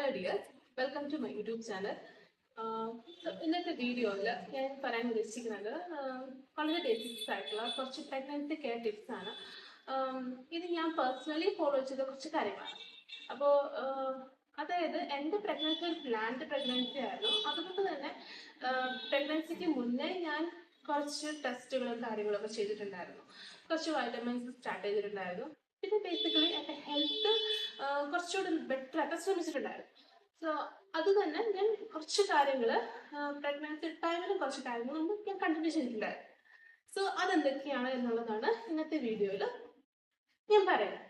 Hello dear, welcome to my YouTube channel. ഇന്നത്തെ വീഡിയോയിൽ ഞാൻ പറയാൻ ഉദ്ദേശിക്കുന്നത് വളരെ ബേസിക്സ് ആയിട്ടുള്ള കുറച്ച് പ്രഗ്നൻസി കെയർ ടിപ്സ് ആണ്. ഇത് ഞാൻ പേഴ്സണലി ഫോളോ ചെയ്ത കുറച്ച് കാര്യങ്ങളാണ്. അപ്പോൾ അതായത് എൻ്റെ പ്രഗ്നൻസി ഒരു പ്ലാൻഡ് പ്രഗ്നൻസി ആയിരുന്നു. അതുകൊണ്ട് തന്നെ പ്രഗ്നൻസിക്ക് മുന്നേ ഞാൻ കുറച്ച് ടെസ്റ്റുകളും കാര്യങ്ങളൊക്കെ ചെയ്തിട്ടുണ്ടായിരുന്നു. കുറച്ച് വൈറ്റമിൻസ് സ്റ്റാർട്ട് ചെയ്തിട്ടുണ്ടായിരുന്നു. പിന്നെ ബേസിക്കലി എൻ്റെ ഹെൽത്ത് കുറച്ചുകൂടി ബെറ്റർ ആക്കാൻ ശ്രമിച്ചിട്ടുണ്ടായിരുന്നു. സോ അത് തന്നെ ഞാൻ കുറച്ച് കാര്യങ്ങൾ പ്രഗ്നൻസി ടൈമിലും കുറച്ച് കാര്യങ്ങൾ ഞാൻ കണ്ടിന്യൂ ചെയ്തിട്ടുണ്ടായിരുന്നു. സോ അതെന്തൊക്കെയാണ് എന്നുള്ളതാണ് ഇന്നത്തെ വീഡിയോയിൽ ഞാൻ പറയുന്നത്.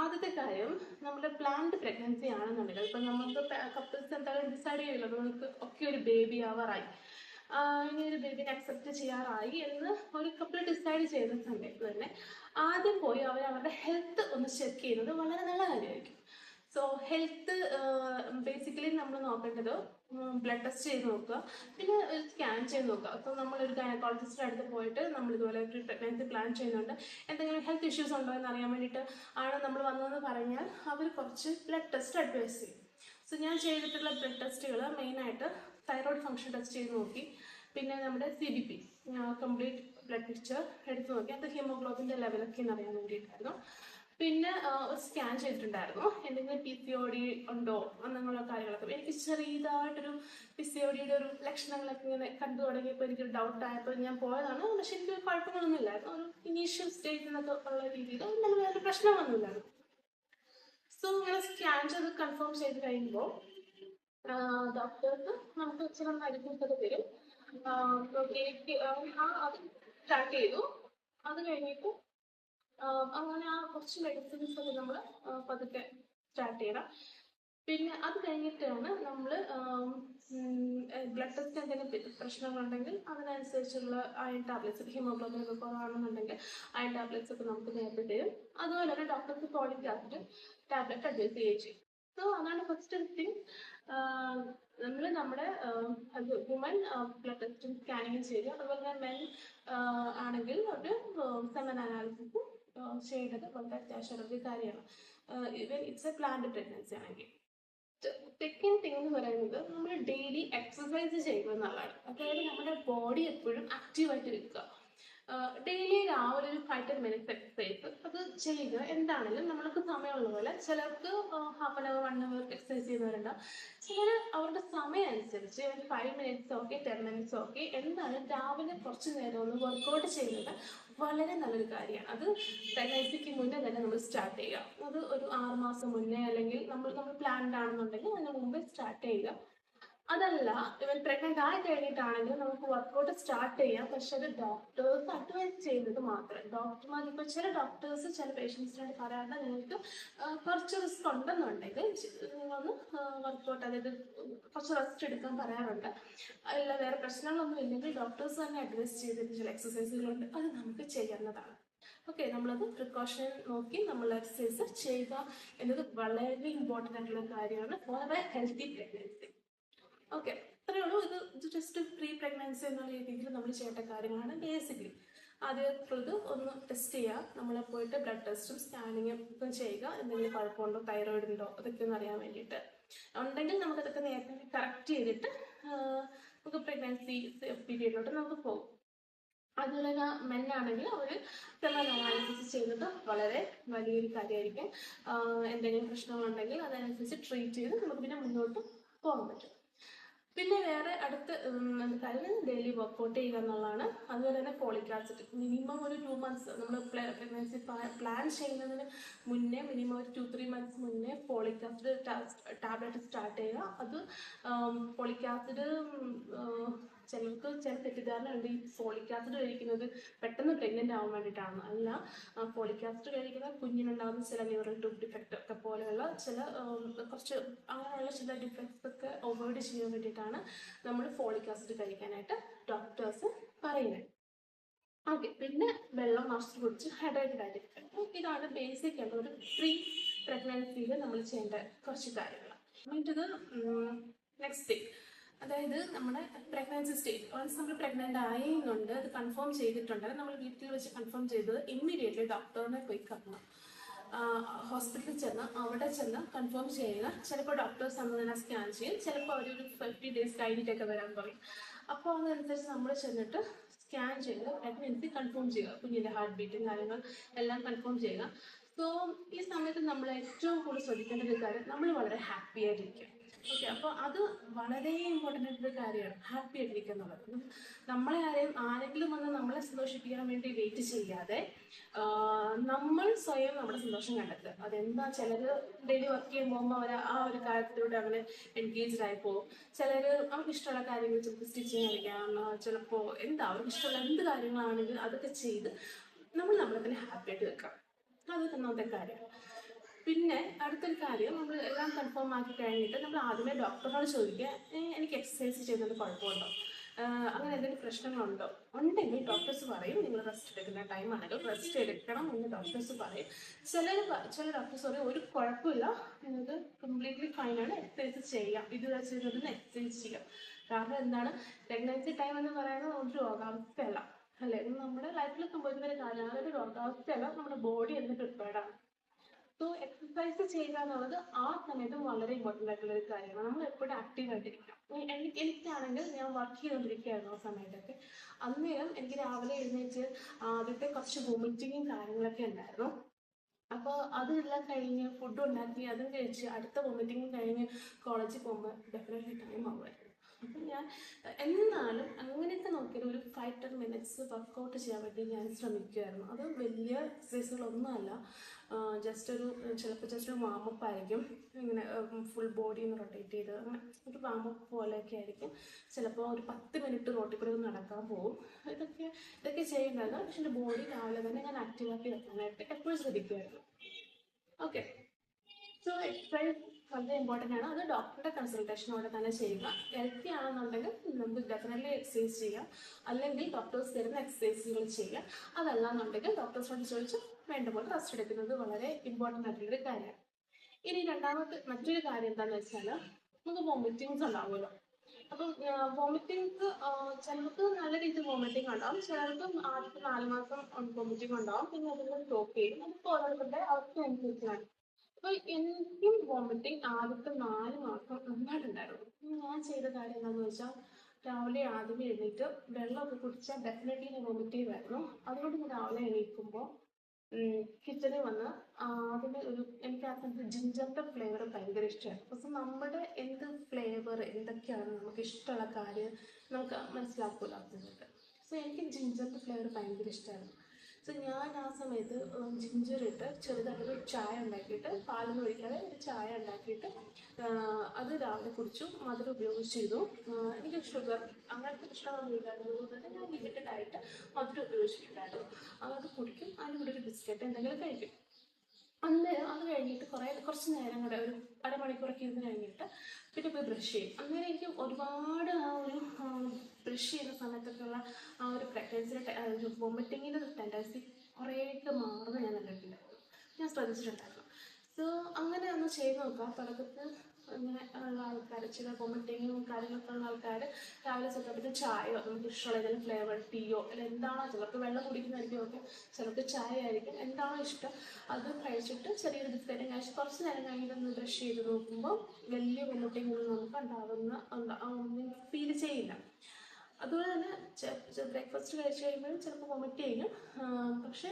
ആദ്യത്തെ കാര്യം, നമ്മുടെ പ്ലാൻഡ് പ്രഗ്നൻസി ആണെന്നുണ്ടെങ്കിൽ ഇപ്പം നമുക്ക് കപ്പിൾസ് എന്തായാലും ഡിസൈഡ് ചെയ്യില്ല, നമുക്ക് ഒക്കെ ഒരു ബേബി ആവാറായി, ഇനി ഒരു ബേബിനെ അക്സെപ്റ്റ് ചെയ്യാറായി എന്ന് ഒരു കപ്പിൾ ഡിസൈഡ് ചെയ്യുന്ന സമയത്ത് തന്നെ ആദ്യം പോയി അവരുടെ ഹെൽത്ത് ഒന്ന് ചെക്ക് ചെയ്യുന്നത് വളരെ നല്ല കാര്യമായിരിക്കും. സോ ഹെൽത്ത് ബേസിക്കലി നമ്മൾ നോക്കേണ്ടത് ബ്ലഡ് ടെസ്റ്റ് ചെയ്ത് നോക്കുക, പിന്നെ ഒരു സ്കാൻ ചെയ്ത് നോക്കുക. അപ്പോൾ നമ്മളൊരു ഗൈനക്കോളജിസ്റ്റിൻ്റെ അടുത്ത് പോയിട്ട് നമ്മൾ ഇതുപോലെ ഒരു പ്രഗ്നൻസി പ്ലാൻ ചെയ്യുന്നുണ്ട്, എന്തെങ്കിലും ഹെൽത്ത് ഇഷ്യൂസ് ഉണ്ടോ എന്ന് അറിയാൻ വേണ്ടിയിട്ട് ആണ് നമ്മൾ വന്നതെന്ന് പറഞ്ഞാൽ അവർ കുറച്ച് ബ്ലഡ് ടെസ്റ്റ് അഡ്വൈസ് ചെയ്യും. സോ ഞാൻ ചെയ്തിട്ടുള്ള ബ്ലഡ് ടെസ്റ്റുകൾ മെയിനായിട്ട് തൈറോയ്ഡ് ഫംഗ്ഷൻ ടെസ്റ്റ് ചെയ്ത് നോക്കി, പിന്നെ നമ്മുടെ CBP കംപ്ലീറ്റ് ബ്ലഡ് പിക്ചർ എടുത്ത് നോക്കി, അത് ഹീമോഗ്ലോബിൻ്റെ ലെവലൊക്കെ അറിയാൻ വേണ്ടിയിട്ടായിരുന്നു. പിന്നെ ഒരു സ്കാൻ ചെയ്തിട്ടുണ്ടായിരുന്നു, എന്തെങ്കിലും PCOD ഉണ്ടോ എന്നുള്ള കാര്യങ്ങളൊക്കെ. എനിക്ക് ചെറിയതായിട്ടൊരു PCODയുടെ ഒരു ലക്ഷണങ്ങളൊക്കെ ഇങ്ങനെ കണ്ടു തുടങ്ങിയപ്പോൾ എനിക്കൊരു ഡൗട്ടായപ്പോൾ ഞാൻ പോയതാണ്. പക്ഷെ എനിക്ക് കുഴപ്പങ്ങളൊന്നും ഇല്ലായിരുന്നു, ഒരു ഇനീഷ്യൽ സ്റ്റേജിൽ നിന്നൊക്കെ ഉള്ള രീതിയിൽ എന്തെങ്കിലും വേറെ പ്രശ്നമൊന്നുമില്ലായിരുന്നു. സോ ഇങ്ങനെ സ്കാൻ ചെയ്ത് കൺഫേം ചെയ്ത് കഴിയുമ്പോൾ ഡോക്ടേഴ്സ് നമുക്ക് ചില മരുന്നൊക്കെ തരും. അത് സ്റ്റാർട്ട് ചെയ്തു. അത് കഴിഞ്ഞിട്ട് അങ്ങനെ ആ കുറച്ച് മെഡിസിൻസ് ഒക്കെ നമ്മൾ പതുക്കെ സ്റ്റാർട്ട് ചെയ്യണം. പിന്നെ അത് കഴിഞ്ഞിട്ടാണ് നമ്മൾ ബ്ലഡ് ടെസ്റ്റ് എന്തെങ്കിലും പ്രശ്നങ്ങളുണ്ടെങ്കിൽ അതിനനുസരിച്ചുള്ള അയൺ ടാബ്ലറ്റ്സ്, ഹീമോഗ്ലോബിൻ ഒക്കെ കുറവാണെന്നുണ്ടെങ്കിൽ അയൺ ടാബ്ലറ്റ്സ് ഒക്കെ നമുക്ക് നേരത്തെ തരും. അതുപോലെ തന്നെ ഡോക്ടർക്ക് ഫോളിക് ആസിഡ് ടാബ്ലറ്റ് അഡ്വൈസ് ചെയ്യുകയും ചെയ്യും. സോ അതാണ് ഫസ്റ്റ് തിങ്. നമ്മൾ നമ്മുടെ വുമൻ ബ്ലഡ് ടെസ്റ്റും സ്കാനിങ്ങും ചെയ്യുക. അതുപോലെ തന്നെ മെൻ ആണെങ്കിൽ ഒരു സെമൻ അനാലിസിസ് ചെയ്യേണ്ടത് വളരെ അത്യാവശ്യമുള്ള ഒരു കാര്യമാണ്, even it's A planned pregnancy ആണെങ്കിൽ. സെക്കൻഡ് തിങ് എന്ന് പറയുന്നത് നമ്മൾ ഡെയിലി എക്സസൈസ് ചെയ്യുക എന്നുള്ളതാണ്. അതായത് നമ്മുടെ ബോഡി എപ്പോഴും ആക്റ്റീവായിട്ട് വെക്കുക. ഡെയിലി രാവിലെ ഒരു 5-10 മിനിറ്റ്സ് എക്സസൈസ് അത് ചെയ്യുക. എന്താണെങ്കിലും നമ്മൾക്ക് സമയമുള്ള പോലെ, ചിലർക്ക് half an hour 1 hour exercise ചെയ്യുന്നവരുണ്ടാവും. ചിലർ അവരുടെ സമയം അനുസരിച്ച് 5 മിനിറ്റ്സ് ഓക്കെ, 10 മിനിറ്റ്സ് ഓക്കെ, എന്തായാലും രാവിലെ കുറച്ച് നേരം ഒന്ന് വർക്കൗട്ട് ചെയ്യുന്നത് വളരെ നല്ലൊരു കാര്യമാണ്. അത് പ്രഗ്നൻസിക്ക് മുന്നേ തന്നെ നമ്മൾ സ്റ്റാർട്ട് ചെയ്യുക. അത് ഒരു 6 മാസം മുന്നേ, അല്ലെങ്കിൽ നമ്മൾ പ്ലാൻഡ് ആണെന്നുണ്ടെങ്കിൽ അതിന് മുമ്പേ സ്റ്റാർട്ട് ചെയ്യുക. അതല്ല, ഇവൻ പ്രഗ്നന്റ് ആയി കഴിഞ്ഞിട്ടാണെങ്കിൽ നമുക്ക് വർക്കൗട്ട് സ്റ്റാർട്ട് ചെയ്യാം. പക്ഷെ അത് ഡോക്ടേഴ്സ് അഡ്വൈസ് ചെയ്യുന്നത് മാത്രം. ഡോക്ടർമാർ ഇപ്പോൾ ചില ഡോക്ടേഴ്സ് ചില പേഷ്യൻസിനോട് പറയാറുണ്ട്, നിങ്ങൾക്ക് കുറച്ച് റിസ്ക് ഉണ്ടെന്നുണ്ടെങ്കിൽ ഒന്ന് വർക്കൗട്ട്, അതായത് കുറച്ച് റെസ്റ്റ് എടുക്കാൻ പറയാറുണ്ട്. അല്ല വേറെ പ്രശ്നങ്ങളൊന്നും ഇല്ലെങ്കിൽ ഡോക്ടേഴ്സ് തന്നെ അഡ്വൈസ് ചെയ്തിട്ട് ചില എക്സസൈസുകളുണ്ട്, അത് നമുക്ക് ചെയ്യാവുന്നതാണ്. ഓക്കെ, നമ്മളത് പ്രിക്കോഷൻ നോക്കി നമ്മൾ എക്സസൈസ് ചെയ്യുക എന്നത് വളരെ ഇമ്പോർട്ടൻ്റ് ആയിട്ടുള്ള കാര്യമാണ് for a healthy pregnancy. Okay, അത്രയേ ഉള്ളൂ. ഇത് ജസ്റ്റ് പ്രീ പ്രഗ്നൻസി എന്നുള്ള രീതിയിൽ നമ്മൾ ചെയ്യേണ്ട കാര്യങ്ങളാണ് ബേസിക്കലി. ആദ്യമായിട്ടുള്ളത് ഒന്ന് ടെസ്റ്റ് ചെയ്യുക, നമ്മളെ പോയിട്ട് ബ്ലഡ് ടെസ്റ്റും സ്കാനിങ്ങും ഒക്കെ ചെയ്യുക. എന്തെങ്കിലും കുഴപ്പമുണ്ടോ, തൈറോയിഡ് ഉണ്ടോ, അതൊക്കെ ഒന്ന് അറിയാൻ വേണ്ടിയിട്ട്. ഉണ്ടെങ്കിൽ നമുക്കതൊക്കെ നേരത്തെ കറക്റ്റ് ചെയ്തിട്ട് നമുക്ക് പ്രഗ്നൻസി പീരീഡിലോട്ട് നമുക്ക് പോകും. അതുപോലെ തന്നെ മെന്നാണെങ്കിൽ ഒരു സെമൻ അനാലിസിസ് ചെയ്യുന്നത് വളരെ വലിയൊരു കാര്യമായിരിക്കും. എന്തെങ്കിലും പ്രശ്നങ്ങളുണ്ടെങ്കിൽ അതനുസരിച്ച് ട്രീറ്റ് ചെയ്ത് നമുക്ക് പിന്നെ മുന്നോട്ട് പോകാൻ പറ്റും. പിന്നെ വേറെ അടുത്ത കാര്യം ഡെയിലി വർക്കൗട്ട് ചെയ്യുക എന്നുള്ളതാണ്. അതുപോലെ തന്നെ ഫോളിക് ആസിഡ് മിനിമം ഒരു 2 മന്ത്സ് നമ്മൾ പ്രഗ്നൻസി പ്ലാൻ ചെയ്യുന്നതിന് മുന്നേ, മിനിമം ഒരു 2-3 മന്ത്സ് മുന്നേ ഫോളിക് ആസിഡ് ടാബ്ലറ്റ് സ്റ്റാർട്ട് ചെയ്യുക. അത് ഫോളിക് ആസിഡ് ചിലർക്ക് ചില തെറ്റിദ്ധാരണ ഉണ്ട്, ഈ ഫോളിക് ആസിഡ് കഴിക്കുന്നത് പെട്ടെന്ന് പ്രഗ്നന്റ് ആവാൻ വേണ്ടിയിട്ടാണ്. അല്ല, ഫോളിക് ആസിഡ് കഴിക്കുന്ന കുഞ്ഞിനുണ്ടാകുന്ന ചില ന്യൂറൽ ട്യൂബ് ഡിഫക്റ്റ് ഒക്കെ പോലെയുള്ള ചില കുറച്ച് അങ്ങനെയുള്ള ചില ഡിഫക്ട്സ് ഒക്കെ അവോയ്ഡ് ചെയ്യാൻ വേണ്ടിയിട്ടാണ് നമ്മൾ ഫോളിക് ആസിഡ് കഴിക്കാനായിട്ട് ഡോക്ടേഴ്സ് പറയുന്നത്. ഓക്കെ, പിന്നെ വെള്ളം നിറച്ച് കുടിച്ച് ഹൈഡ്രേറ്റഡ് ആയിട്ടിരിക്കണം. ഇതാണ് ബേസിക് ആയിട്ട് ഒരു പ്രീ പ്രഗ്നൻസിയിൽ നമ്മൾ ചെയ്യേണ്ട കുറച്ച് കാര്യങ്ങൾ. ഇത് നെക്സ്റ്റ് തിങ്, അതായത് നമ്മുടെ പ്രഗ്നൻസി സ്റ്റേജ്. വൺസ് നമ്മൾ പ്രഗ്നന്റ് ആയെന്നുണ്ട്, അത് കൺഫേം ചെയ്തിട്ടുണ്ടെങ്കിൽ നമ്മൾ വീട്ടിൽ വെച്ച് കൺഫേം ചെയ്തത് ഇമ്മീഡിയറ്റ്ലി ഡോക്ടറിനെ പോയി കാണണം. ഹോസ്പിറ്റലിൽ ചെന്ന് അവിടെ ചെന്ന് കൺഫേം ചെയ്യുക. ചിലപ്പോൾ ഡോക്ടേഴ്സ് അന്ന് തന്നെ സ്കാൻ ചെയ്യും, ചിലപ്പോൾ അവരൊരു 50 days കഴിഞ്ഞിട്ടൊക്കെ വരാൻ പറയും. അപ്പോൾ അതനുസരിച്ച് നമ്മൾ ചെന്നിട്ട് സ്കാൻ ചെയ്ത് പ്രഗ്നൻസി കൺഫേം ചെയ്യുക, കുഞ്ഞിൻ്റെ ഹാർട്ട് ബീറ്റും കാര്യങ്ങൾ എല്ലാം കൺഫേം ചെയ്യുക. സോ ഈ സമയത്ത് നമ്മൾ ഏറ്റവും കൂടുതൽ ശ്രദ്ധിക്കേണ്ട ഒരു കാര്യം, നമ്മൾ വളരെ ഹാപ്പി ആയിട്ടിരിക്കുക. ഓക്കെ, അപ്പോൾ അത് വളരെ ഇമ്പോർട്ടൻ്റ് ആയിട്ടൊരു കാര്യമാണ്, ഹാപ്പി ആയിട്ടിരിക്കുക എന്നുള്ളത്. നമ്മളെ ആരെങ്കിലും വന്ന് നമ്മളെ സന്തോഷിപ്പിക്കാൻ വേണ്ടി വെയിറ്റ് ചെയ്യാതെ നമ്മൾ സ്വയം നമ്മുടെ സന്തോഷം കണ്ടെത്തുക. അതെന്താ, ചിലർ ഡെയിലി വർക്ക് ചെയ്യുമ്പോൾ അവർ ആ ഒരു കാര്യത്തിലൂടെ അങ്ങനെ എൻഗേജ്ഡ് ആയി പോകും. ചിലർ അവർക്ക് ഇഷ്ടമുള്ള കാര്യങ്ങൾ, ചിലപ്പോൾ സ്റ്റിച്ചിങ് കളിക്കാം, ചിലപ്പോൾ എന്താ അവർക്ക് ഇഷ്ടമുള്ള എന്ത് കാര്യങ്ങളാണെങ്കിലും അതൊക്കെ ചെയ്ത് നമ്മൾ നമ്മളെ തന്നെ ഹാപ്പി ആയിട്ട് വെക്കാം. അത് ഒന്നാമത്തെ കാര്യം. പിന്നെ അടുത്തൊരു കാര്യം, നമ്മൾ എല്ലാം കൺഫേം ആക്കി കഴിഞ്ഞിട്ട് നമ്മൾ ആദ്യമേ ഡോക്ടറിനോട് ചോദിക്കുക, എനിക്ക് എക്സസൈസ് ചെയ്യുന്നത് കുഴപ്പമുണ്ടോ, അങ്ങനെ എന്തെങ്കിലും പ്രശ്നങ്ങളുണ്ടോ. ഉണ്ടെങ്കിൽ ഡോക്ടേഴ്സ് പറയും നിങ്ങൾ റെസ്റ്റ് എടുക്കുന്ന ടൈം ആണെങ്കിൽ റെസ്റ്റ് എടുക്കണം എന്ന് ഡോക്ടേഴ്സ് പറയും. ചില ഡോക്ടേഴ്സ് പറയും ഒരു കുഴപ്പമില്ല, നിങ്ങൾക്ക് കംപ്ലീറ്റ്ലി ഫൈനാണ്, എക്സസൈസ് ചെയ്യാം, ഇത് ചെയ്തതിന് എക്സസൈസ് ചെയ്യാം. കാരണം എന്താണ്, പ്രഗ്നൻസി ടൈം എന്ന് പറയുന്നത് ഒരു രോഗാവസ്ഥയല്ല അല്ലേ, നമ്മുടെ ലൈഫിൽ സംഭവിക്കുന്ന ഒരു കാര്യമാണ്. അതൊരു രോഗാവസ്ഥയല്ല, നമ്മുടെ ബോഡി എന്ന് പ്രിപ്പയർഡാണ്. സോ എക്സസൈസ് ചെയ്യുക എന്നുള്ളത് ആ സമയത്ത് വളരെ ഇമ്പോർട്ടൻ്റ് ആയിട്ടുള്ള ഒരു കാര്യമാണ്. നമ്മൾ എപ്പോഴും ആക്റ്റീവ് ആയിട്ടിരിക്കണം. എനിക്കാണെങ്കിൽ ഞാൻ വർക്ക് ചെയ്തുകൊണ്ടിരിക്കുകയായിരുന്നു ആ സമയത്തൊക്കെ. അന്നേരം എനിക്ക് രാവിലെ എഴുന്നേറ്റ് ആദ്യത്തെ കുറച്ച് വോമിറ്റിങ്ങും കാര്യങ്ങളൊക്കെ ഉണ്ടായിരുന്നു. അപ്പോൾ അതെല്ലാം കഴിഞ്ഞ് ഫുഡ് ഉണ്ടാക്കി അതും കഴിച്ച് അടുത്ത വോമിറ്റിങ്ങും കഴിഞ്ഞ് കോളേജിൽ പോകുമ്പോൾ ഡെഫിനറ്റ്ലി ടൈം ആവുമായിരുന്നു. അപ്പം ഞാൻ എന്നാലും അങ്ങനെയൊക്കെ നോക്കിയാൽ ഒരു 5-10 minutes വർക്കൗട്ട് ചെയ്യാൻ വേണ്ടി ഞാൻ ശ്രമിക്കുമായിരുന്നു. അത് വലിയ എക്സസൈസുകളൊന്നുമല്ല, ചിലപ്പോൾ ജസ്റ്റ് ഒരു വാമപ്പ് ആയിരിക്കും, ഇങ്ങനെ ഫുൾ ബോഡി ഒന്ന് റൊട്ടേറ്റ് ചെയ്ത് അങ്ങനെ ഒരു വാമപ്പ് പോലെയൊക്കെ ആയിരിക്കും. ചിലപ്പോൾ ഒരു 10 minute റോട്ടിൽ കൂടെ നടക്കാൻ പോകും. ഇതൊക്കെ ചെയ്യുന്നത്. പക്ഷെ എൻ്റെ ബോഡി രാവിലെ തന്നെ ഞാൻ ആക്റ്റീവാക്കി വെക്കാനായിട്ട് എപ്പോഴും ശ്രദ്ധിക്കുമായിരുന്നു. ഓക്കെ, സോ എക്സസൈസ് വളരെ ഇമ്പോർട്ടൻ്റ് ആണ്. അത് ഡോക്ടറുടെ കൺസൾട്ടേഷനോടെ തന്നെ ചെയ്യുക. ഹെൽത്തി ആണെന്നുണ്ടെങ്കിൽ നമുക്ക് ഡെഫിനറ്റ്ലി എക്സസൈസ് ചെയ്യാം, അല്ലെങ്കിൽ ഡോക്ടേഴ്സ് തരുന്ന എക്സസൈസുകൾ ചെയ്യാം. അതല്ലാന്നുണ്ടെങ്കിൽ ഡോക്ടേഴ്സിനോട് ചോദിച്ച് വേണ്ട പോലെ റെസ്റ്റ് എടുക്കുന്നത് വളരെ ഇമ്പോർട്ടൻ്റ് ആയിട്ടുള്ളൊരു കാര്യമാണ്. ഇനി മറ്റൊരു കാര്യം എന്താണെന്ന് വെച്ചാൽ, നമുക്ക് വോമിറ്റിങ്സ് ഉണ്ടാവുമല്ലോ. അപ്പം വോമിറ്റിങ്സ് ചിലർക്ക് നല്ല രീതിയിൽ വോമിറ്റിംഗ് ഉണ്ടാവും, ചിലർക്ക് ആദ്യത്തെ 4 മാസം വോമിറ്റിംഗ് ഉണ്ടാവും, പിന്നെ അതിൽ സ്റ്റോപ്പ് ചെയ്യും. അതിപ്പോൾ ഓരോരുത്തരുടെ അവസ്ഥ അനുസരിച്ചാണ്. അപ്പൊ എനിക്കും വോമിറ്റിംഗ് ആദ്യത്തെ 4 മാസം നന്നായിട്ടുണ്ടായിരുന്നു. ഞാൻ ചെയ്ത കാര്യം എന്താണെന്ന് വെച്ചാൽ, രാവിലെ ആദ്യമേ എഴുന്നേറ്റ് വെള്ളമൊക്കെ കുടിച്ചാൽ ഡെഫിനറ്റ്ലി ഞാൻ വോമിറ്റ് ചെയ്യുമായിരുന്നു. അതുകൊണ്ട് ഞാൻ രാവിലെ എണീക്കുമ്പോൾ കിച്ചണിൽ വന്ന് ആദ്യമേ എനിക്ക് ആ സമയത്ത് ജിഞ്ചറിൻ്റെ ഫ്ലേവർ ഭയങ്കര ഇഷ്ടമായിരുന്നു. പക്ഷെ നമ്മുടെ എന്ത് ഫ്ലേവർ എന്തൊക്കെയാണ് നമുക്ക് ഇഷ്ടമുള്ള കാര്യം നമുക്ക് മനസ്സിലാക്കുമല്ലോ ആ സമയത്ത്. സോ എനിക്ക് ജിഞ്ചറിൻ്റെ ഫ്ലേവർ ഭയങ്കര ഇഷ്ടമായിരുന്നു. സോ ഞാൻ ആ സമയത്ത് ജിഞ്ചറിട്ട് ചെറുതായിട്ടൊരു ചായ ഉണ്ടാക്കിയിട്ട്, പാലൊന്നും ഒഴിക്കാതെ ഒരു ചായ ഉണ്ടാക്കിയിട്ട് അത് രാവിലെ കുടിച്ചു. മധുരം ഉപയോഗിച്ച് ചെയ്തു. എനിക്ക് ഷുഗർ അങ്ങനത്തെ പ്രശ്നമൊന്നും ഇല്ലായിരുന്നു, അതുകൊണ്ട് ഞാൻ ലിമിറ്റഡായിട്ട് മധുരം ഉപയോഗിച്ചിട്ടുണ്ടായിരുന്നു. അത് കുടിക്കും, അതിൻ്റെ കൂടെ ഒരു ബിസ്ക്കറ്റ് എന്തെങ്കിലും കഴിക്കും. അന്നേരം അത് കഴിഞ്ഞിട്ട് കുറച്ച് നേരം കൂടെ ഒരു അരമണിക്കൂറൊക്കെ ഇരുന്ന് കഴിഞ്ഞിട്ട് പിന്നെ പോയി ബ്രഷ് ചെയ്യും. അന്നേരം എനിക്ക് ഒരുപാട് ആ ഒരു ബ്രഷ് ചെയ്യുന്ന സമയത്തൊക്കെയുള്ള ആ ഒരു പ്രഗ്നൻസിയുടെ വോമിറ്റിങ്ങിൻ്റെ ടെൻഡൻസി കുറേയൊക്കെ മാറുന്ന ഞാൻ കണ്ടിട്ടുണ്ടായിരുന്നു, ഞാൻ ശ്രദ്ധിച്ചിട്ടുണ്ടായിരുന്നു. സോ അങ്ങനെ ഒന്ന് ചെയ്ത് നോക്കാം. തുടക്കത്തിൽ ഇങ്ങനെ ഉള്ള ആൾക്കാർ, ചില വോമിറ്റിങ്ങും കാര്യങ്ങളൊക്കെ ഉള്ള ആൾക്കാർ രാവിലെ ചെറുപ്പത്തിൽ ചായയോ നമുക്ക് ഇഷ്ടമുള്ള ഏതെങ്കിലും ഫ്ലേവർ ടീയോ അല്ലെങ്കിൽ എന്താണോ, ചിലർക്ക് വെള്ളം കുടിക്കുന്നതായിരിക്കും, ഒക്കെ ചിലർക്ക് ചായ ആയിരിക്കും, എന്താണോ ഇഷ്ടം അത് കഴിച്ചിട്ട് ചെറിയൊരു ബിസ്ക്കറ്റും കഴിച്ച് കുറച്ച് നേരം കഴിഞ്ഞിട്ടൊന്ന് ബ്രഷ് ചെയ്ത് നോക്കുമ്പോൾ വലിയ വോമിറ്റിംഗ് ഒന്നും നമുക്ക് ഫീൽ ചെയ്യില്ല. അതുപോലെ തന്നെ ബ്രേക്ക്ഫാസ്റ്റ് കഴിച്ച് കഴിയുമ്പോഴും ചിലപ്പോൾ വോമിറ്റ് ചെയ്യും. പക്ഷേ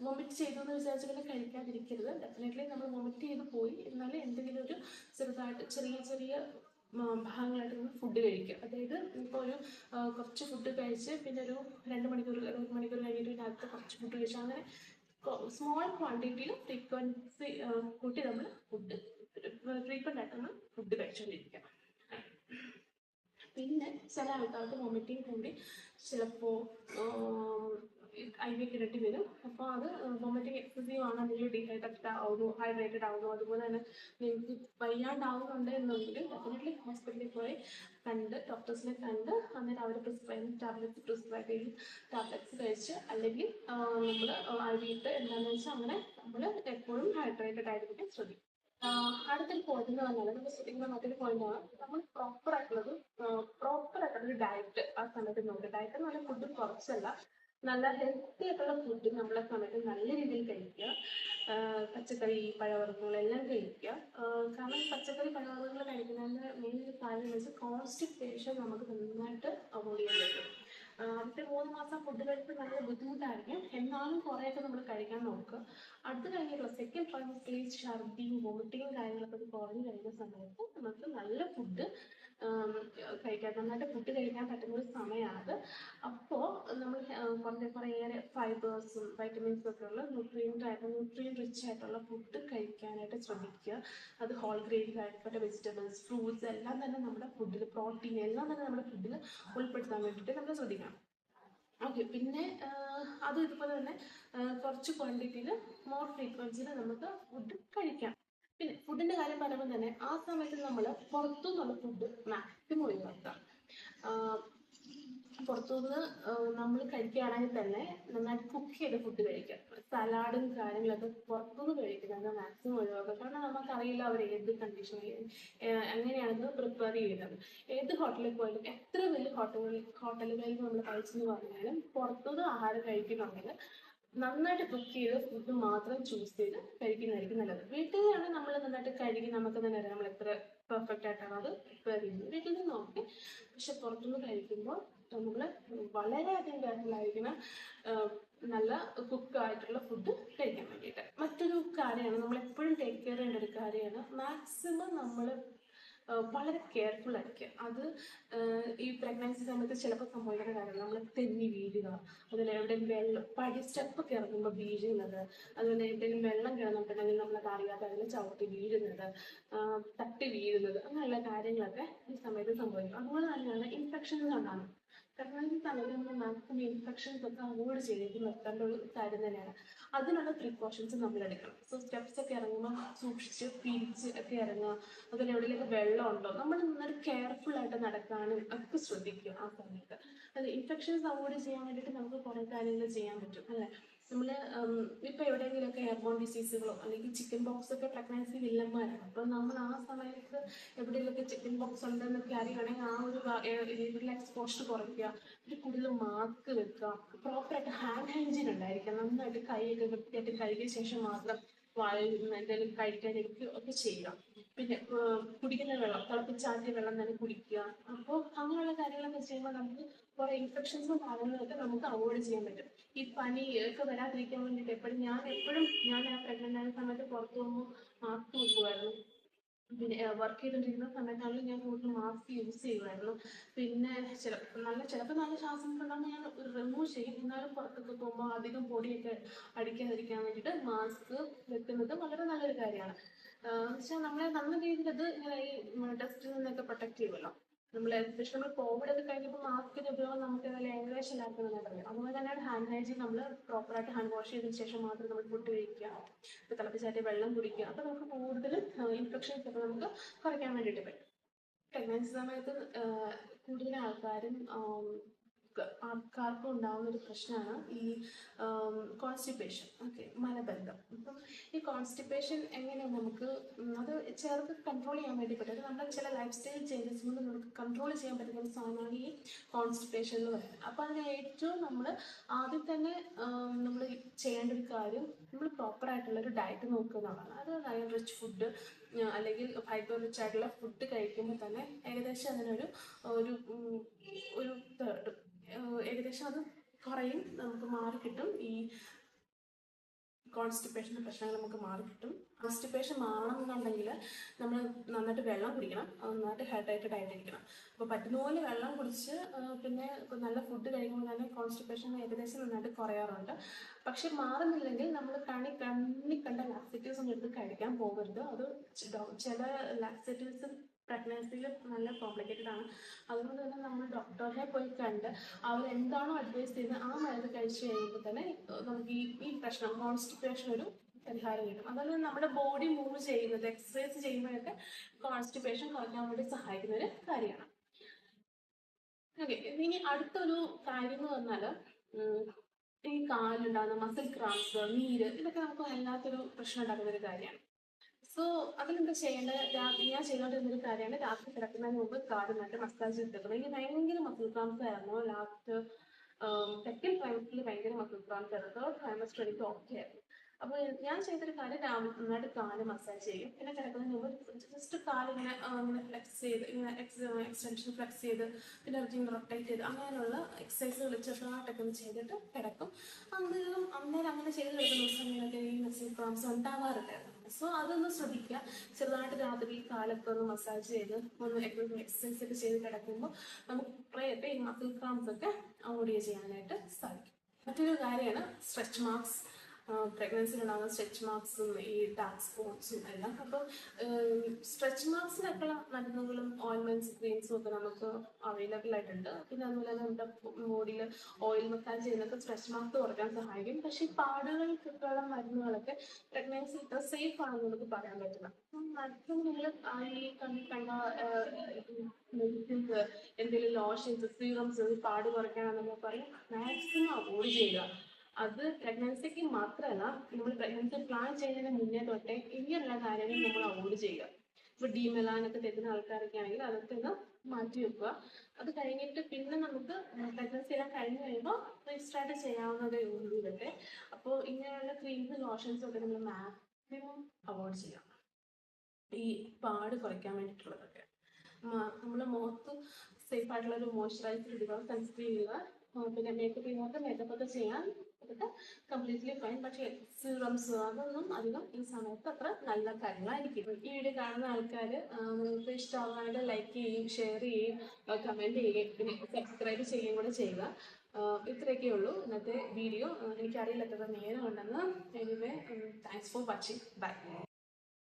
വോമിറ്റ് ചെയ്തു എന്ന് വിചാരിച്ച് പിന്നെ കഴിക്കാതിരിക്കരുത്. ഡെഫിനറ്റ്ലി നമ്മൾ വോമിറ്റ് ചെയ്ത് പോയി എന്നാലും എന്തെങ്കിലും ഒരു ചെറുതായിട്ട് ചെറിയ ഭാഗങ്ങളായിട്ട് നമ്മൾ ഫുഡ് കഴിക്കുക. അതായത് ഇപ്പോൾ കുറച്ച് ഫുഡ് കഴിച്ച് പിന്നെ ഒരു 1 മണിക്കൂർ കഴിഞ്ഞിട്ട് പിന്നെ അടുത്ത കുറച്ച് ഫുഡ് കഴിച്ച്, അങ്ങനെ സ്മോൾ ക്വാണ്ടിറ്റിയിൽ ഫ്രീക്വൻസി കൂട്ടി നമ്മൾ ഫ്രീക്വൻ്റ് ആയിട്ട് നമ്മൾ ഫുഡ് കഴിച്ചുകൊണ്ടിരിക്കുക. പിന്നെ ചില ആൾക്കാർക്ക് വോമിറ്റിംഗ് കൂടി ചിലപ്പോൾ IV ഇടേണ്ടി വരും. അപ്പോൾ അത് വോമിറ്റിംഗ് എക്സസീവ് ആണ്, നിങ്ങൾ ഹൈഡ്രേറ്റഡ് ആവുന്നു, അതുപോലെ തന്നെ നിങ്ങൾക്ക് വയ്യാണ്ടാവുന്നുണ്ട് എന്നുണ്ടെങ്കിൽ ഡെഫിനറ്റ്ലി ഹോസ്പിറ്റലിൽ പോയി ഡോക്ടേഴ്സിനെ കണ്ട് അന്നേരം അവർ പ്രിസ്ക്രൈബ് ചെയ്യും. ടാബ്ലറ്റ്സ് കഴിച്ച്, അല്ലെങ്കിൽ നമ്മൾ IV ഇട്ട് എന്താണെന്ന് വെച്ചാൽ അങ്ങനെ നമ്മൾ എപ്പോഴും ഹൈഡ്രേറ്റഡ് ആയിരിക്കും ശ്രദ്ധിക്കും. അടുത്തൊരു പോയിന്റ് എന്ന് പറഞ്ഞാൽ, നമ്മൾ ശ്രദ്ധിക്കുന്ന മറ്റൊരു പോയിന്റാണ്, നമ്മൾ പ്രോപ്പർ ആയിട്ടുള്ളൊരു ഡയറ്റ് ആ സമയത്ത് നോക്കുക. ഡയറ്റ് എന്ന് പറഞ്ഞാൽ ഫുഡ് കുറച്ചല്ല, നല്ല ഹെൽത്തി ആയിട്ടുള്ള ഫുഡ് നമ്മളെ സമയത്ത് നല്ല രീതിയിൽ കഴിക്കുക. പച്ചക്കറി പഴവർഗ്ഗങ്ങൾ എല്ലാം കഴിക്കുക. കാരണം പച്ചക്കറി പഴവർഗ്ഗങ്ങൾ കഴിക്കുന്നതിൻ്റെ മെയിൻ ഒരു കാര്യം എന്ന് വെച്ചാൽ കോൺസ്റ്റിപ്പേഷൻ നമുക്ക് നന്നായിട്ട് അവോയ്ഡ് ചെയ്യാൻ പറ്റും. ആദ്യത്തെ 3 മാസം ഫുഡ് കഴിപ്പ് നല്ല ബുദ്ധിമുട്ടായിരിക്കും, എന്നാലും കുറേയൊക്കെ നമ്മൾ കഴിക്കാൻ നോക്കുക. അടുത്ത് കഴിഞ്ഞിട്ടുള്ള സെക്കൻഡ് ട്രൈമസ്റ്റേജ് ഛർദിയും വോമിറ്റിങ്ങും കാര്യങ്ങളൊക്കെ അത് കുറഞ്ഞു കഴിയുന്ന സമയത്ത് നമുക്ക് നല്ല ഫുഡ് കഴിക്കാൻ, നന്നായിട്ട് ഫുഡ് കഴിക്കാൻ പറ്റുന്ന ഒരു സമയമാണ്. അപ്പോൾ നമ്മൾ കുറേയേറെ ഫൈബേഴ്സും വൈറ്റമിൻസും ഒക്കെ ഉള്ള ന്യൂട്രിയൻ റിച്ച് ആയിട്ടുള്ള ഫുഡ് കഴിക്കാനായിട്ട് ശ്രമിക്കുക. അത് ഹോൾ ഗ്രെയിൻസ് ആയിക്കോട്ടെ, വെജിറ്റബിൾസ്, ഫ്രൂട്ട്സ് എല്ലാം തന്നെ നമ്മുടെ ഫുഡിൽ, പ്രോട്ടീൻ എല്ലാം തന്നെ നമ്മുടെ ഫുഡിൽ ഉൾപ്പെടുത്താൻ വേണ്ടിയിട്ട് നമ്മൾ ശ്രദ്ധിക്കണം. ഓക്കെ, പിന്നെ അത് ഇതുപോലെ തന്നെ കുറച്ച് ക്വാണ്ടിറ്റിയിൽ മോർ ഫ്രീക്വൻസിയിൽ നമുക്ക് ഫുഡ് കഴിക്കാം. പിന്നെ ഫുഡിൻ്റെ കാര്യം പറയുമ്പോൾ തന്നെ ആ സമയത്ത് നമ്മൾ പുറത്തുനിന്നുള്ള ഫുഡ് മാക്സിമം ഒഴിവാക്കാം. പുറത്തുനിന്ന് നമ്മൾ കഴിക്കുകയാണെങ്കിൽ തന്നെ നന്നായിട്ട് കുക്ക് ചെയ്ത ഫുഡ് കഴിക്കാം. സലാഡും കാര്യങ്ങളൊക്കെ പുറത്തുനിന്ന് കഴിക്കുന്നത് മാക്സിമം ഒഴിവാക്കുക. കാരണം നമുക്കറിയില്ല അവർ ഏത് കണ്ടീഷനിൽ എങ്ങനെയാണ് പ്രിപ്പയർ ചെയ്യുന്നത്. ഏത് ഹോട്ടലിൽ പോയാലും എത്ര വലിയ ഹോട്ടലുകളിൽ നമ്മൾ കഴിച്ചെന്ന് പറഞ്ഞാലും പുറത്തുനിന്ന് ആഹാരം കഴിക്കുന്നുണ്ടെങ്കിൽ നന്നായിട്ട് കുക്ക് ചെയ്ത് ഫുഡ് മാത്രം ചൂസ് ചെയ്ത് കഴിക്കുന്നതായിരിക്കും നല്ലത്. വീട്ടിലാണെങ്കിൽ നമ്മൾ നന്നായിട്ട് കഴുകി നമുക്ക് തന്നെ അറിയാം നമ്മൾ എത്ര പെർഫെക്റ്റ് ആയിട്ടാണ് അത് പ്രിപ്പയർ ചെയ്യുന്നത്. വീട്ടിൽ നിന്ന് നോക്കി. പക്ഷെ പുറത്തുനിന്ന് കഴിക്കുമ്പോൾ നമ്മൾ വളരെയധികം കെയർഫുള്ളായിരിക്കണം നല്ല കുക്കായിട്ടുള്ള ഫുഡ് കഴിക്കാൻ വേണ്ടിയിട്ട്. മറ്റൊരു കാര്യമാണ്, നമ്മളെപ്പോഴും ടേക്ക് കെയർ ചെയ്യേണ്ട ഒരു കാര്യമാണ്, മാക്സിമം നമ്മൾ വളരെ കെയർഫുൾ ആയിരിക്കുക. അത് ഈ പ്രഗ്നൻസി സമയത്ത് ചിലപ്പോൾ സംഭവിക്കുന്ന കാര്യങ്ങൾ, നമ്മൾ തെന്നി വീഴുക, അതുപോലെ എവിടെയെങ്കിലും സ്റ്റെപ്പൊക്കെ ഇറങ്ങുമ്പോൾ വീഴുന്നത്, അതുപോലെ എന്തെങ്കിലും വെള്ളം കിടന്നിട്ടുണ്ടെങ്കിൽ നമ്മളത് അറിയാതെ അതിൽ ചവിട്ടി വീഴുന്നത്, തട്ടി വീഴുന്നത്, അങ്ങനെയുള്ള കാര്യങ്ങളൊക്കെ ഈ സമയത്ത് സംഭവിക്കും. അതുപോലെ തന്നെയാണ് ഇൻഫെക്ഷൻസ് ഉണ്ടാകുന്നത്. പ്രഗ്നൻസി സമയത്ത് നമ്മൾ മാക്സിമം ഇൻഫെക്ഷൻസ് ഒക്കെ അവോയ്ഡ് ചെയ്ത് നിർത്തേണ്ട ഒരു കാര്യം തന്നെയാണ്. അതിനുള്ള പ്രിക്കോഷൻസ് നമ്മൾ എടുക്കണം. സോ സ്റ്റെപ്സ് ഒക്കെ ഇറങ്ങുമ്പോൾ സൂക്ഷിച്ച് പിരിച്ച് ഒക്കെ ഇറങ്ങുക. അതുപോലെ എവിടെയെങ്കിലും വെള്ളം ഉണ്ടോ, നമ്മൾ നന്നായിട്ട് കെയർഫുൾ ആയിട്ട് നടക്കാനും ഒക്കെ ശ്രദ്ധിക്കുക ആ സമയത്ത്. അത് ഇൻഫെക്ഷൻസ് അവോയ്ഡ് ചെയ്യാൻ വേണ്ടിയിട്ട് നമുക്ക് കുറേ കാര്യങ്ങൾ ചെയ്യാൻ പറ്റും അല്ലേ. നമ്മൾ ഇപ്പോൾ എവിടെയെങ്കിലുമൊക്കെ എയർബോൺ ഡിസീസുകളോ അല്ലെങ്കിൽ ചിക്കൻ ബോക്സ് ഒക്കെ പ്രഗ്നൻസി വില്ലന്മാരാണ്. അപ്പോൾ നമ്മൾ ആ സമയത്ത് എവിടെയെങ്കിലുമൊക്കെ ചിക്കൻ ബോക്സ് ഉണ്ടെന്നൊക്കെ അറിയുകയാണെങ്കിൽ ആ ഒരു രീതിയിലുള്ള എക്സ്പോഷർ കുറയ്ക്കുക. ഒരു കൂടുതൽ മാസ്ക് വെക്കുക. പ്രോപ്പറായിട്ട് ഹാൻഡ് ഹൈജീൻ ഉണ്ടായിരിക്കുക. നന്നായിട്ട് കൈയൊക്കെ വൃത്തിയായിട്ട് കഴുകിയ ശേഷം മാത്രം വായിൽ എന്തെങ്കിലും കഴിക്കാനിരിക്കുക ഒക്കെ ചെയ്യുക. പിന്നെ കുടിക്കുന്ന വെള്ളം തിളപ്പിച്ചാറ്റിയ വെള്ളം തന്നെ കുടിക്കുക. അപ്പോൾ അങ്ങനെയുള്ള കാര്യങ്ങളൊക്കെ ചെയ്യുമ്പോൾ നമുക്ക് കുറേ ഇൻഫെക്ഷൻസും കാര്യങ്ങളൊക്കെ നമുക്ക് അവോയ്ഡ് ചെയ്യാൻ പറ്റും. ഈ പനി ഒക്കെ വരാതിരിക്കാൻ വേണ്ടിയിട്ട് ഞാൻ പ്രഗ്നൻ്റ് ആയ സമയത്ത് പുറത്ത് പോകുമ്പോൾ മാസ്ക് വെക്കുമായിരുന്നു. പിന്നെ വർക്ക് ചെയ്തുകൊണ്ടിരിക്കുന്ന സമയത്താണെങ്കിലും ഞാൻ കൂടുതൽ മാസ്ക് യൂസ് ചെയ്യുമായിരുന്നു. പിന്നെ ചിലപ്പോൾ നല്ല ശ്വാസം മുട്ടുണ്ടാകുമ്പോൾ ഞാൻ റിമൂവ് ചെയ്യും. എന്നാലും പുറത്തൊക്കെ പോകുമ്പോൾ അധികം പൊടിയൊക്കെ അടിക്കാതിരിക്കാൻ വേണ്ടിയിട്ട് മാസ്ക് വെക്കുന്നത് വളരെ നല്ലൊരു കാര്യമാണ്. പക്ഷെ നമ്മളെ നല്ല രീതിയിൽ അത് ഇങ്ങനെ ഈ ഡസ്റ്റിൽ നിന്നൊക്കെ പ്രൊട്ടക്ട് ചെയ്യുമല്ലോ. എസ്പെഷ്യലി നമ്മൾ കോവിഡ് ഒക്കെ കഴിഞ്ഞപ്പോൾ മാസ്കിന്റെ ഉപയോഗം നമുക്ക് ഏകദേശം എല്ലാവർക്കും തന്നെ പറയാം. അതുപോലെ തന്നെയാണ് ഹാൻഡ് ഹൈജീൻ. നമ്മൾ പ്രോപ്പറായിട്ട് ഹാൻഡ് വാഷ് ചെയ്തതിന് ശേഷം മാത്രം നമ്മൾ ഫുഡ് കഴിക്കുക. തിളപ്പിച്ചാറ്റിയ വെള്ളം കുടിക്കുക. അപ്പോൾ നമുക്ക് കൂടുതൽ ഇൻഫെക്ഷൻസ് ഒക്കെ നമുക്ക് കുറയ്ക്കാൻ വേണ്ടിയിട്ട് പറ്റും. പ്രഗ്നൻസി സമയത്ത് കൂടുതൽ ആൾക്കാർക്കും ഉണ്ടാകുന്ന ഒരു പ്രശ്നമാണ് ഈ കോൺസ്റ്റിപ്പേഷൻ. ഓക്കെ, മലബന്ധം. അപ്പം ഈ കോൺസ്റ്റിപ്പേഷൻ എങ്ങനെ നമുക്ക് അത് ചിലർക്ക് കൺട്രോൾ ചെയ്യാൻ വേണ്ടി പറ്റും. അത് നമ്മുടെ ചില ലൈഫ് സ്റ്റൈൽ ചേഞ്ചസ് കൊണ്ട് നമുക്ക് കൺട്രോൾ ചെയ്യാൻ പറ്റുന്ന ഒരു സാധനമാണ് ഈ കോൺസ്റ്റിപ്പേഷൻ എന്ന് പറയുന്നത്. അപ്പോൾ അതിന് ഏറ്റവും നമ്മൾ ആദ്യം തന്നെ നമ്മൾ ചെയ്യേണ്ട ഒരു കാര്യം, നമ്മൾ പ്രോപ്പറായിട്ടുള്ളൊരു ഡയറ്റ് നോക്കുക എന്നുള്ളതാണ്. അത് അയൺ റിച്ച് ഫുഡ് അല്ലെങ്കിൽ ഫൈബർ റിച്ച് ആയിട്ടുള്ള ഫുഡ് കഴിക്കുമ്പോൾ തന്നെ ഏകദേശം അതിനൊരു ഒരു ഏകദേശം അത് കുറയും, നമുക്ക് മാറി കിട്ടും. ഈ കോൺസ്റ്റിപ്പേഷൻ്റെ പ്രശ്നങ്ങൾ നമുക്ക് മാറി കിട്ടും. കോൺസ്റ്റിപ്പേഷൻ മാറണമെന്നുണ്ടെങ്കിൽ നമ്മൾ നന്നായിട്ട് വെള്ളം കുടിക്കണം, നന്നായിട്ട് ഹൈഡ്രേറ്റഡ് ആയിട്ടിരിക്കണം. അപ്പോൾ പറ്റുന്ന പോലെ വെള്ളം കുടിച്ച് പിന്നെ നല്ല ഫുഡ് കഴിക്കുമ്പോൾ തന്നെ കോൺസ്റ്റിപ്പേഷൻ ഏകദേശം നന്നായിട്ട് കുറയാറുണ്ട്. പക്ഷെ മാറുന്നില്ലെങ്കിൽ നമ്മൾ കണ്ണി കണ്ട ലാക്സേറ്റീവ്സ് ഒന്നും എടുത്ത് കഴിക്കാൻ പോകരുത്. അത് ചില ലാക്സേറ്റീവ്സ് പ്രഗ്നൻസിയിൽ നല്ല കോംപ്ലിക്കേറ്റഡ് ആണ്. അതുകൊണ്ട് തന്നെ നമ്മൾ ഡോക്ടറെ പോയി കണ്ട് അവരെന്താണോ അഡ്വൈസ് ചെയ്യുന്നത് ആ മരുന്ന് കഴിച്ചു കഴിയുമ്പോൾ തന്നെ നമുക്ക് ഈ പ്രശ്നം കോൺസ്റ്റിപ്പേഷൻ ഒരു പരിഹാരം കിട്ടും. അതുപോലെ നമ്മുടെ ബോഡി മൂവ് ചെയ്യുന്നത്, എക്സസൈസ് ചെയ്യുമ്പോഴൊക്കെ കോൺസ്റ്റിപ്പേഷൻ കുറയ്ക്കാൻ വേണ്ടി സഹായിക്കുന്ന ഒരു കാര്യമാണ്. ഓക്കെ, ഇനി അടുത്തൊരു കാര്യം എന്ന് പറഞ്ഞാൽ ഈ കാലുണ്ടാകുന്ന മസിൽ ക്രാംസ്, നീര്, ഇതൊക്കെ നമുക്ക് വല്ലാത്തൊരു പ്രശ്നം ഉണ്ടാക്കുന്ന ഒരു കാര്യമാണ്. സോ അതിലെന്താ ചെയ്യേണ്ടത്? ഞാൻ ചെയ്തുകൊണ്ടിരുന്നൊരു കാര്യമാണ് രാത്രി കിടക്കുന്നതിന് മുമ്പ് കാല് നട്ട് മസാജ് ചെയ്തിട്ടുണ്ട്. എനിക്ക് ഭയങ്കര മസിൽ ക്രാംസ് ആയിരുന്നു ലാസ്റ്റ് സെക്കൻഡ് ട്രൈമസ്റ്ററിൽ ഭയങ്കര മസിൽ ക്രാംസ് ആയിരുന്നു. തേർഡ് ട്രൈമസ്റ്റർ എനിക്ക് ഓക്കെ ആയിരുന്നു. അപ്പോൾ ഞാൻ ചെയ്തൊരു കാര്യം രാവിലെ നന്നായിട്ട് കാല് മസാജ് ചെയ്യും. പിന്നെ കിടക്കുന്നതിന് മുമ്പ് ജസ്റ്റ് കാലിങ്ങനെ ഇങ്ങനെ ഫ്ലെക്സ് ചെയ്ത് ഇങ്ങനെ എക്സ്റ്റൻഷൻ ഫ്ലെക്സ് ചെയ്ത് പിന്നെ ഇങ്ങനെ റൊട്ടേറ്റ് ചെയ്ത് അങ്ങനെയുള്ള എക്സസൈസുകൾ ചെറുതായിട്ടൊക്കെ ഒന്ന് ചെയ്തിട്ട് കിടക്കും. അന്നേരം അങ്ങനെ ചെയ്ത് കിടക്കുന്ന ദിവസങ്ങളിലൊക്കെ ഈ മസിൽ ക്രാംസ് ഉണ്ടാവാറുണ്ടായിരുന്നു. സോ അതൊന്ന് ശ്രദ്ധിക്കുക. ചെറുതായിട്ട് രാത്രി കാലൊക്കെ ഒന്ന് മസാജ് ചെയ്ത് ഒന്ന് എക്സസൈസ് ഒക്കെ ചെയ്ത് കിടക്കുമ്പോൾ നമുക്ക് കുറേയൊക്കെ ഈ മസിൽ ക്രാംസ് ഒക്കെ അവോയ്ഡ് ചെയ്യാനായിട്ട് സാധിക്കും. മറ്റൊരു കാര്യമാണ് സ്ട്രെച്ച് മാർക്സ്. പ്രഗ്നൻസിയിലുണ്ടാകുന്ന സ്ട്രെച്ച് മാർക്സും ഈ ഡാർക്ക് സ്പോട്ട്സും എല്ലാം. അപ്പോൾ സ്ട്രെച്ച് മാർക്സിനൊക്കെയുള്ള മരുന്നുകളും ഓയിൻമെൻറ്റ്സ് ക്രീംസും ഒക്കെ നമുക്ക് അവൈലബിൾ ആയിട്ടുണ്ട്. പിന്നെ അതുപോലെ തന്നെ നമ്മുടെ ബോഡിയിൽ ഓയിൽ മസാജ് ചെയ്യുന്നതൊക്കെ സ്ട്രെച്ച് മാർക്ക് കുറയ്ക്കാൻ സഹായിക്കും. പക്ഷേ ഈ പാടുകൾക്കൊക്കെയുള്ള മരുന്നുകളൊക്കെ പ്രഗ്നൻസി ഇത്ര സേഫ് ആണെന്ന് നമുക്ക് പറയാൻ പറ്റില്ല. മാക്സിമം നിങ്ങൾ ഈ കണ്ട മെഡിസിൻസ്, എന്തെങ്കിലും ലോഷൻസ്, സീറംസ് പാട് കുറയ്ക്കാനാണെന്ന് പറയും മാക്സിമം അവോയ്ഡ് ചെയ്യുക. അത് പ്രഗ്നൻസിക്ക് മാത്രമല്ല, നമ്മൾ പ്രഗ്നൻസി പ്ലാൻ ചെയ്യുന്നതിന് മുന്നേ തൊട്ടേ ഇങ്ങനെയുള്ള കാര്യങ്ങൾ നമ്മൾ അവോയ്ഡ് ചെയ്യുക. ഇപ്പോൾ ഡീമെലാനൊക്കെ തരുന്ന ആൾക്കാരൊക്കെ ആണെങ്കിൽ അതൊക്കെ ഒന്ന് മാറ്റി വെക്കുക. അത് കഴിഞ്ഞിട്ട് പിന്നെ നമുക്ക് പ്രഗ്നൻസി എല്ലാം കഴിഞ്ഞ് കഴിയുമ്പോൾ റീസ്റ്റാർട്ട് ചെയ്യാവുന്നതേ ഉള്ളൂ ഇതൊക്കെ. അപ്പോൾ ഇങ്ങനെയുള്ള ക്രീംസ് ലോഷൻസും ഒക്കെ നമ്മൾ മാക്സിമം അവോയ്ഡ് ചെയ്യാം, ഈ പാട് കുറയ്ക്കാൻ വേണ്ടിയിട്ടുള്ളതൊക്കെ. നമ്മുടെ മുഖത്ത് സേഫ് ആയിട്ടുള്ള ഒരു മോയ്സ്ചറൈസർ ഇടുക, സൺസ്ക്രീൻ ഇടുക. പിന്നെ മേക്കപ്പ് ചെയ്യുന്നവർക്ക് മേക്കപ്പ് ഒക്കെ ചെയ്യാൻ അതൊക്കെ കംപ്ലീറ്റ്ലി ഫൈൻ. പക്ഷേ സീറംസ് അതൊന്നും അധികം ഈ സമയത്ത് അത്ര നല്ല കാര്യങ്ങളായിരിക്കും. ഈ വീഡിയോ കാണുന്ന ആൾക്കാർ നിങ്ങൾക്ക് ഇഷ്ടമാകുകയാണെങ്കിൽ ലൈക്ക് ചെയ്യുകയും ഷെയർ ചെയ്യുകയും കമൻറ്റ് ചെയ്യുകയും പിന്നെ സബ്സ്ക്രൈബ് ചെയ്യുകയും കൂടെ ചെയ്യുക. ഇത്രയൊക്കെ ഉള്ളൂ ഇന്നത്തെ വീഡിയോ. എനിക്കറിയില്ല എത്ര നേരം ഉണ്ടെന്ന്. Anyway, thanks for watching. By.